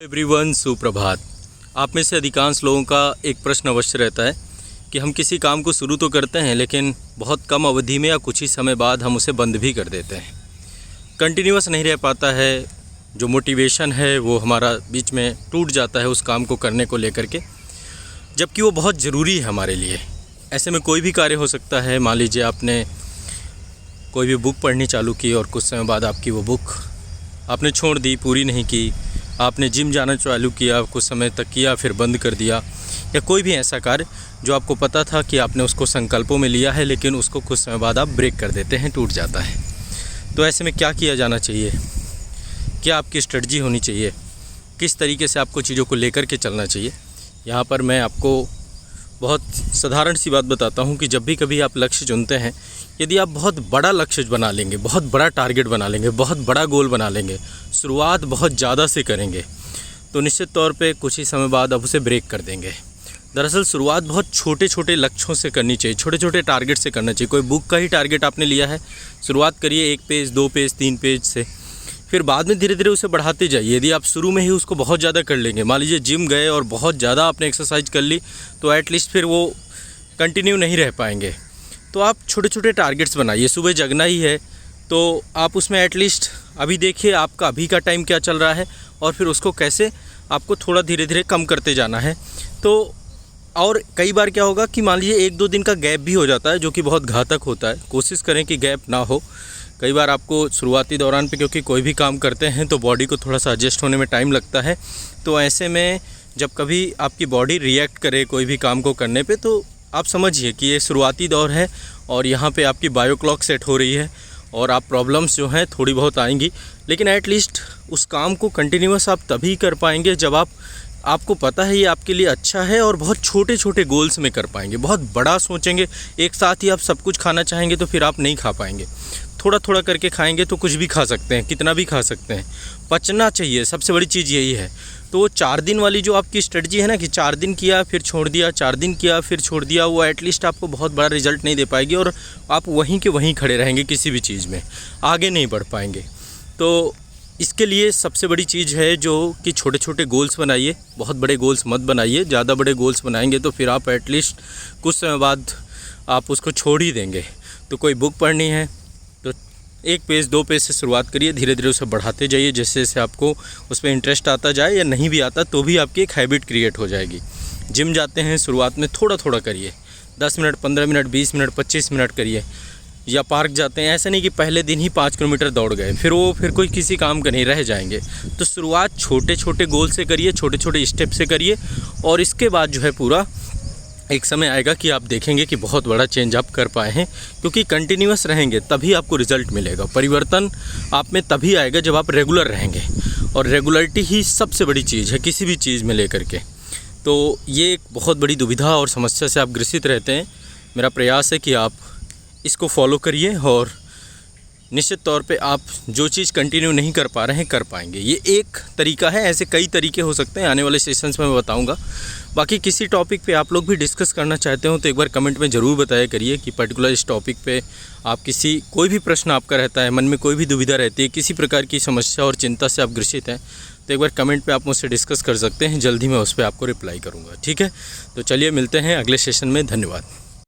Everyone, सुप्रभात। आप में से अधिकांश लोगों का एक प्रश्न अवश्य रहता है कि हम किसी काम को शुरू तो करते हैं लेकिन बहुत कम अवधि में या कुछ ही समय बाद हम उसे बंद भी कर देते हैं। कंटिन्यूअस नहीं रह पाता है, जो मोटिवेशन है वो हमारा बीच में टूट जाता है उस काम को करने को लेकर के, जबकि वो बहुत ज़रूरी है हमारे लिए। ऐसे में कोई भी कार्य हो सकता है। मान लीजिए आपने कोई भी बुक पढ़नी चालू की और कुछ समय बाद आपकी वो बुक आपने छोड़ दी, पूरी नहीं की। आपने जिम जाना चालू किया, कुछ समय तक किया, फिर बंद कर दिया। या कोई भी ऐसा कार्य जो आपको पता था कि आपने उसको संकल्पों में लिया है लेकिन उसको कुछ समय बाद आप ब्रेक कर देते हैं, टूट जाता है। तो ऐसे में क्या किया जाना चाहिए, क्या आपकी स्ट्रेटजी होनी चाहिए, किस तरीके से आपको चीज़ों को लेकर के चलना चाहिए। यहाँ पर मैं आपको बहुत साधारण सी बात बताता हूँ कि जब भी कभी आप लक्ष्य चुनते हैं, यदि आप बहुत बड़ा लक्ष्य बना लेंगे, बहुत बड़ा टारगेट बना लेंगे, बहुत बड़ा गोल बना लेंगे, शुरुआत बहुत ज़्यादा से करेंगे, तो निश्चित तौर पे कुछ ही समय बाद आप उसे ब्रेक कर देंगे। दरअसल शुरुआत बहुत छोटे छोटे लक्ष्यों से करनी चाहिए, छोटे छोटे टारगेट से करना चाहिए। कोई बुक का ही टारगेट आपने लिया है, शुरुआत करिए 1 पेज, 2 पेज, 3 पेज से, फिर बाद में धीरे धीरे उसे बढ़ाते जाइए। यदि आप शुरू में ही उसको बहुत ज़्यादा कर लेंगे, मान लीजिए जिम गए और बहुत ज़्यादा आपने एक्सरसाइज कर ली, तो एटलीस्ट फिर वो कंटिन्यू नहीं रह पाएंगे। तो आप छोटे छोटे टारगेट्स बनाइए। सुबह जगना ही है तो आप उसमें एटलीस्ट अभी देखिए आपका अभी का टाइम क्या चल रहा है और फिर उसको कैसे आपको थोड़ा धीरे धीरे कम करते जाना है। तो और कई बार क्या होगा कि मान लीजिए 1-2 दिन का गैप भी हो जाता है, जो कि बहुत घातक होता है। कोशिश करें कि गैप ना हो। कई बार आपको शुरुआती दौरान पे, क्योंकि कोई भी काम करते हैं तो बॉडी को थोड़ा सा एडजस्ट होने में टाइम लगता है। तो ऐसे में जब कभी आपकी बॉडी रिएक्ट करे कोई भी काम को करने पे, तो आप समझिए कि ये शुरुआती दौर है और यहाँ पे आपकी बायो क्लॉक सेट हो रही है और आप प्रॉब्लम्स जो हैं थोड़ी बहुत आएंगी, लेकिन एटलीस्ट उस काम को कंटिन्यूअस आप तभी कर पाएंगे जब आपको पता है ये आपके लिए अच्छा है और बहुत छोटे छोटे गोल्स में कर पाएंगे। बहुत बड़ा सोचेंगे, एक साथ ही आप सब कुछ खाना चाहेंगे तो फिर आप नहीं खा पाएंगे। थोड़ा थोड़ा करके खाएंगे तो कुछ भी खा सकते हैं, कितना भी खा सकते हैं। पचना चाहिए, सबसे बड़ी चीज़ यही है। तो 4 दिन वाली जो आपकी स्ट्रेटजी है ना, कि 4 दिन किया फिर छोड़ दिया, 4 दिन किया फिर छोड़ दिया, वो एटलीस्ट आपको बहुत बड़ा रिजल्ट नहीं दे पाएगी और आप वहीं के वहीं खड़े रहेंगे, किसी भी चीज़ में आगे नहीं बढ़ पाएंगे। तो इसके लिए सबसे बड़ी चीज़ है जो कि छोटे छोटे गोल्स बनाइए, बहुत बड़े गोल्स मत बनाइए। ज़्यादा बड़े गोल्स बनाएंगे तो फिर आप एटलीस्ट कुछ समय बाद आप उसको छोड़ ही देंगे। तो कोई बुक पढ़नी है तो 1 पेज, 2 पेज से शुरुआत करिए, धीरे धीरे उसे बढ़ाते जाइए, जैसे जैसे आपको उस पर इंटरेस्ट आता जाए, या नहीं भी आता तो भी आपकी एक हैबिट क्रिएट हो जाएगी। जिम जाते हैं, शुरुआत में थोड़ा थोड़ा करिए, 10 मिनट, 15 मिनट, 20 मिनट, 25 मिनट करिए। या पार्क जाते हैं, ऐसा नहीं कि पहले दिन ही 5 किलोमीटर दौड़ गए, फिर कोई किसी काम का नहीं रह जाएंगे। तो शुरुआत छोटे छोटे गोल से करिए, छोटे छोटे स्टेप से करिए और इसके बाद जो है पूरा एक समय आएगा कि आप देखेंगे कि बहुत बड़ा चेंज आप कर पाए हैं, क्योंकि कंटिन्यूअस रहेंगे तभी आपको रिजल्ट मिलेगा। परिवर्तन आप में तभी आएगा जब आप रेगुलर रहेंगे, और रेगुलरिटी ही सबसे बड़ी चीज़ है किसी भी चीज़ में लेकर के। तो ये एक बहुत बड़ी दुविधा और समस्या से आप ग्रसित रहते हैं। मेरा प्रयास है कि आप इसको फॉलो करिए और निश्चित तौर पे आप जो चीज़ कंटिन्यू नहीं कर पा रहे हैं कर पाएंगे। ये एक तरीका है, ऐसे कई तरीके हो सकते हैं। आने वाले सेशंस में मैं बताऊंगा। बाकी किसी टॉपिक पे आप लोग भी डिस्कस करना चाहते हो तो एक बार कमेंट में ज़रूर बताया करिए कि पर्टिकुलर इस टॉपिक पे आप कोई भी प्रश्न आपका रहता है, मन में कोई भी दुविधा रहती है, किसी प्रकार की समस्या और चिंता से आप ग्रसित हैं, तो एक बार कमेंट पे आप मुझसे डिस्कस कर सकते हैं। जल्दी मैं उस पर आपको रिप्लाई करूँगा, ठीक है। तो चलिए मिलते हैं अगले सेशन में। धन्यवाद।